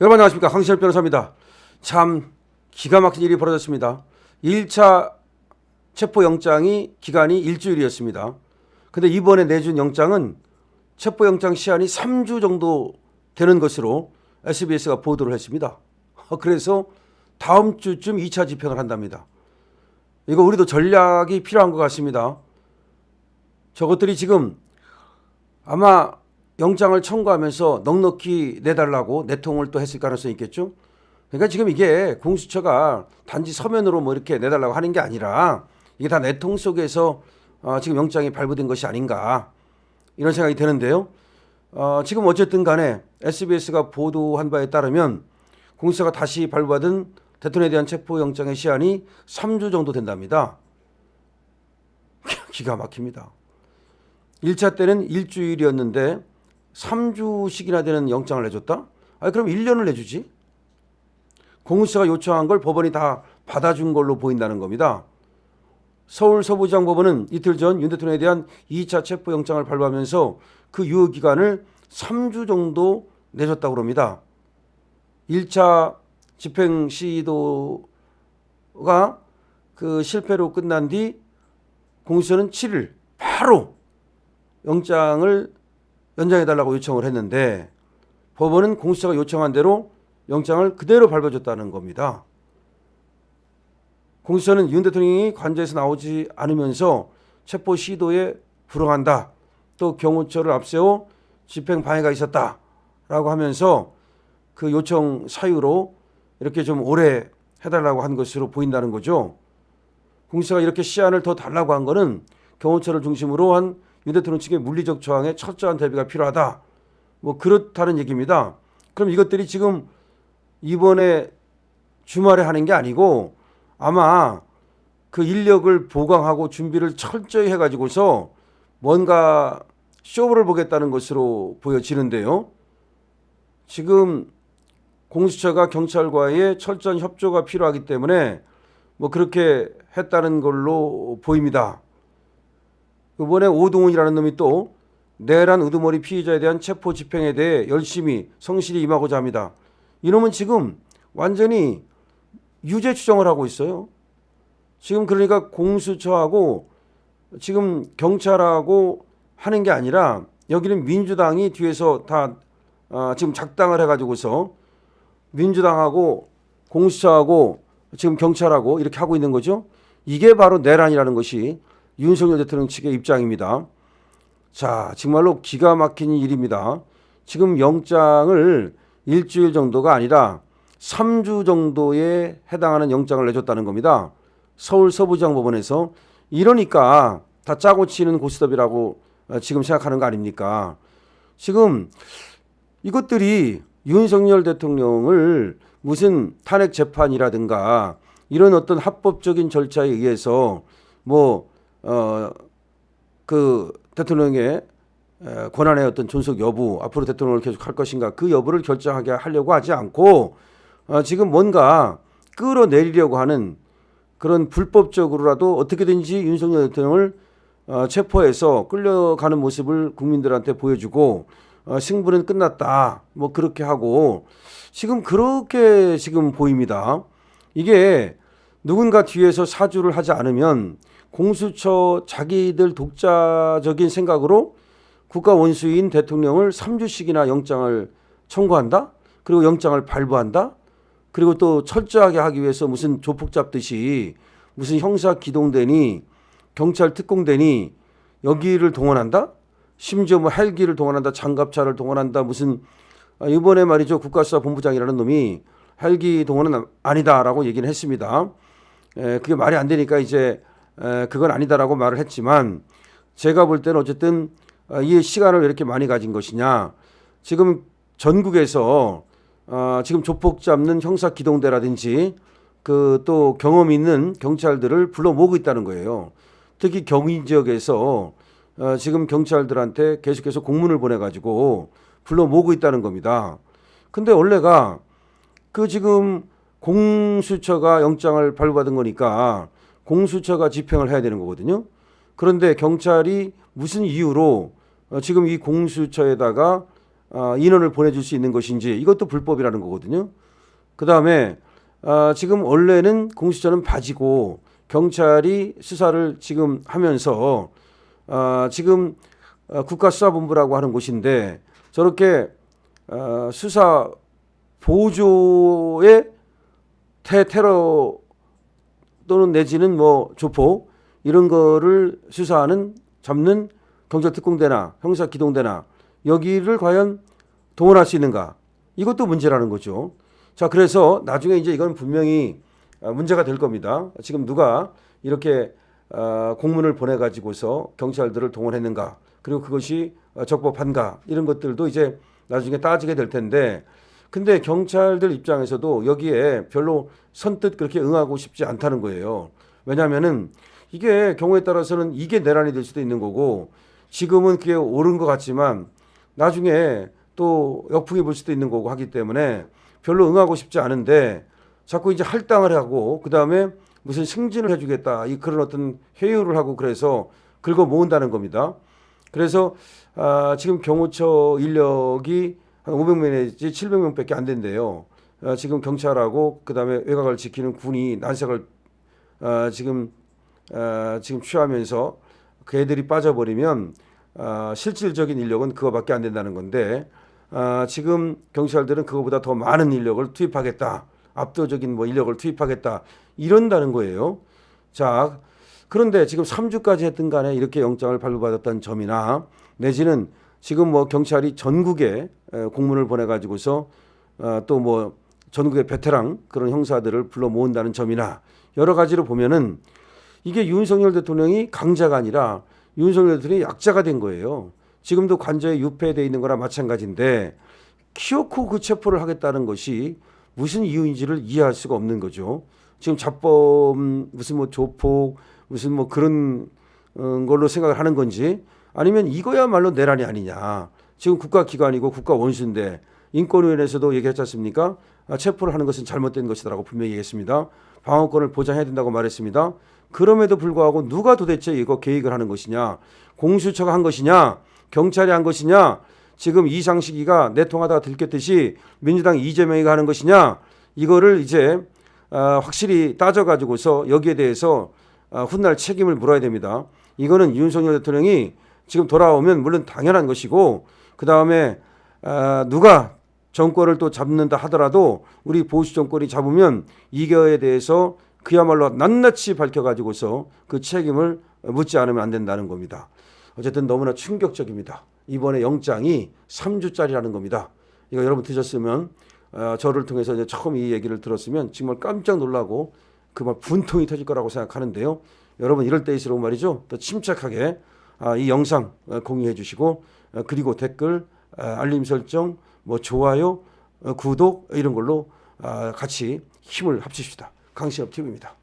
여러분 안녕하십니까, 강신열 변호사입니다. 참 기가 막힌 일이 벌어졌습니다. 1차 체포영장이 기간이 일주일이었습니다. 근데 이번에 내준 영장은 체포영장 시한이 3주 정도 되는 것으로 SBS가 보도를 했습니다. 그래서 다음 주쯤 2차 집행을 한답니다. 이거 우리도 전략이 필요한 것 같습니다. 저것들이 지금 아마 영장을 청구하면서 넉넉히 내달라고 내통을 또 했을 가능성이 있겠죠. 그러니까 지금 이게 공수처가 단지 서면으로 뭐 이렇게 내달라고 하는 게 아니라 이게 다 내통 속에서 지금 영장이 발부된 것이 아닌가, 이런 생각이 드는데요. 지금 어쨌든 간에 SBS가 보도한 바에 따르면 공수처가 다시 발부받은 대통령에 대한 체포영장의 시한이 3주 정도 된답니다. 기가 막힙니다. 1차 때는 일주일이었는데 3주씩이나 되는 영장을 내줬다? 그럼 1년을 내주지. 공수처가 요청한 걸 법원이 다 받아준 걸로 보인다는 겁니다. 서울 서부지방법원은 이틀 전 윤 대통령에 대한 2차 체포영장을 발부하면서 그 유효기간을 3주 정도 내줬다고 합니다. 1차 집행 시도가 그 실패로 끝난 뒤 공수처는 7일 바로 영장을 연장해달라고 요청을 했는데 법원은 공수처가 요청한 대로 영장을 그대로 발부해줬다는 겁니다. 공수처는 윤 대통령이 관저에서 나오지 않으면서 체포 시도에 불응한다, 또 경호처를 앞세워 집행 방해가 있었다라고 하면서 그 요청 사유로 이렇게 좀 오래 해달라고 한 것으로 보인다는 거죠. 공수처가 이렇게 시한을 더 달라고 한 거는 경호처를 중심으로 한 윤 대통령 측의 물리적 저항에 철저한 대비가 필요하다, 뭐 그렇다는 얘기입니다. 그럼 이것들이 지금 이번에 주말에 하는 게 아니고 아마 그 인력을 보강하고 준비를 철저히 해가지고서 뭔가 쇼를 보겠다는 것으로 보여지는데요. 지금 공수처가 경찰과의 철저한 협조가 필요하기 때문에 뭐 그렇게 했다는 걸로 보입니다. 이번에 오동훈이라는 놈이 또 내란 우두머리 피의자에 대한 체포 집행에 대해 열심히 성실히 임하고자 합니다. 이놈은 지금 완전히 유죄 추정을 하고 있어요. 지금 그러니까 공수처하고 지금 경찰하고 하는 게 아니라 여기는 민주당이 뒤에서 다 지금 작당을 해가지고서 민주당하고 공수처하고 지금 경찰하고 이렇게 하고 있는 거죠. 이게 바로 내란이라는 것이 윤석열 대통령 측의 입장입니다. 자, 정말로 기가 막힌 일입니다. 지금 영장을 일주일 정도가 아니라 3주 정도에 해당하는 영장을 내줬다는 겁니다. 서울 서부지방법원에서. 이러니까 다 짜고 치는 고스톱이라고 지금 생각하는 거 아닙니까? 지금 이것들이 윤석열 대통령을 무슨 탄핵 재판이라든가 이런 어떤 합법적인 절차에 의해서 그 대통령의 권한의 어떤 존속 여부, 앞으로 대통령을 계속 할 것인가, 그 여부를 결정하게 하려고 하지 않고 지금 뭔가 끌어내리려고 하는 그런 불법적으로라도 어떻게든지 윤석열 대통령을 체포해서 끌려가는 모습을 국민들한테 보여주고 승부는 끝났다, 뭐 그렇게 하고 지금 그렇게 지금 보입니다. 이게 누군가 뒤에서 사주를 하지 않으면 공수처 자기들 독자적인 생각으로 국가 원수인 대통령을 3주씩이나 영장을 청구한다, 그리고 영장을 발부한다, 그리고 또 철저하게 하기 위해서 무슨 조폭 잡듯이 무슨 형사 기동대니 경찰 특공대니 여기를 동원한다, 심지어 뭐 헬기를 동원한다, 장갑차를 동원한다, 무슨 이번에 말이죠, 국가수사본부장이라는 놈이 헬기 동원은 아니다라고 얘기는 했습니다. 그게 말이 안 되니까 이제 그건 아니다라고 말을 했지만, 제가 볼 때는 어쨌든 이 시간을 왜 이렇게 많이 가진 것이냐, 지금 전국에서 지금 조폭 잡는 형사 기동대라든지 그 또 경험 있는 경찰들을 불러 모으고 있다는 거예요. 특히 경인 지역에서 지금 경찰들한테 계속해서 공문을 보내가지고 불러 모으고 있다는 겁니다. 근데 원래가 그 지금 공수처가 영장을 발부받은 거니까 공수처가 집행을 해야 되는 거거든요. 그런데 경찰이 무슨 이유로 지금 이 공수처에다가 인원을 보내줄 수 있는 것인지 이것도 불법이라는 거거든요. 그 다음에 지금 원래는 공수처는 봐지고 경찰이 수사를 지금 하면서 지금 국가수사본부라고 하는 곳인데 저렇게 수사 보조의 테러 또는 내지는 뭐 조폭 이런 거를 수사하는 잡는 경찰특공대나 형사기동대나 여기를 과연 동원할 수 있는가? 이것도 문제라는 거죠. 자, 그래서 나중에 이제 이건 분명히 문제가 될 겁니다. 지금 누가 이렇게 공문을 보내가지고서 경찰들을 동원했는가? 그리고 그것이 적법한가? 이런 것들도 이제 나중에 따지게 될 텐데, 근데 경찰들 입장에서도 여기에 별로 선뜻 그렇게 응하고 싶지 않다는 거예요. 왜냐하면은 이게 경우에 따라서는 이게 내란이 될 수도 있는 거고, 지금은 그게 옳은 것 같지만 나중에 또 역풍이 불 수도 있는 거고 하기 때문에 별로 응하고 싶지 않은데 자꾸 이제 할당을 하고 그 다음에 무슨 승진을 해주겠다 이 그런 어떤 회유를 하고 그래서 긁어 모은다는 겁니다. 그래서 지금 경호처 인력이 한 500명 내지 700명밖에 안 된대요. 지금 경찰하고 그 다음에 외곽을 지키는 군이 난색을 지금 취하면서 그 애들이 빠져버리면 실질적인 인력은 그거밖에 안 된다는 건데 지금 경찰들은 그거보다 더 많은 인력을 투입하겠다. 압도적인 뭐 인력을 투입하겠다. 이런다는 거예요. 자, 그런데 지금 3주까지 했든 간에 이렇게 영장을 발부받았다는 점이나 내지는 지금 뭐 경찰이 전국에 공문을 보내가지고서 또 뭐 전국의 베테랑 그런 형사들을 불러 모은다는 점이나 여러 가지로 보면은 이게 윤석열 대통령이 강자가 아니라 윤석열 대통령이 약자가 된 거예요. 지금도 관저에 유폐되어 있는 거나 마찬가지인데 키워코 그 체포를 하겠다는 것이 무슨 이유인지를 이해할 수가 없는 거죠. 지금 잡범 무슨 뭐 조폭 무슨 뭐 그런 걸로 생각을 하는 건지 아니면 이거야말로 내란이 아니냐. 지금 국가기관이고 국가원수인데 인권위원회에서도 얘기했지 않습니까? 체포를 하는 것은 잘못된 것이라고 분명히 얘기했습니다. 방어권을 보장해야 된다고 말했습니다. 그럼에도 불구하고 누가 도대체 이거 계획을 하는 것이냐. 공수처가 한 것이냐. 경찰이 한 것이냐. 지금 이상식이가 내통하다가 들켰듯이 민주당 이재명이가 하는 것이냐. 이거를 이제 확실히 따져가지고서 여기에 대해서 훗날 책임을 물어야 됩니다. 이거는 윤석열 대통령이 지금 돌아오면 물론 당연한 것이고 그 다음에 누가 정권을 또 잡는다 하더라도 우리 보수 정권이 잡으면 이거에 대해서 그야말로 낱낱이 밝혀가지고서 그 책임을 묻지 않으면 안 된다는 겁니다. 어쨌든 너무나 충격적입니다. 이번에 영장이 3주짜리라는 겁니다. 이거 여러분 드셨으면 저를 통해서 이제 처음 이 얘기를 들었으면 정말 깜짝 놀라고 그만 분통이 터질 거라고 생각하는데요. 여러분 이럴 때일수록 말이죠. 더 침착하게 이 영상 공유해 주시고 그리고 댓글, 알림 설정, 뭐 좋아요, 구독 이런 걸로 같이 힘을 합칩시다. 강신업 TV입니다.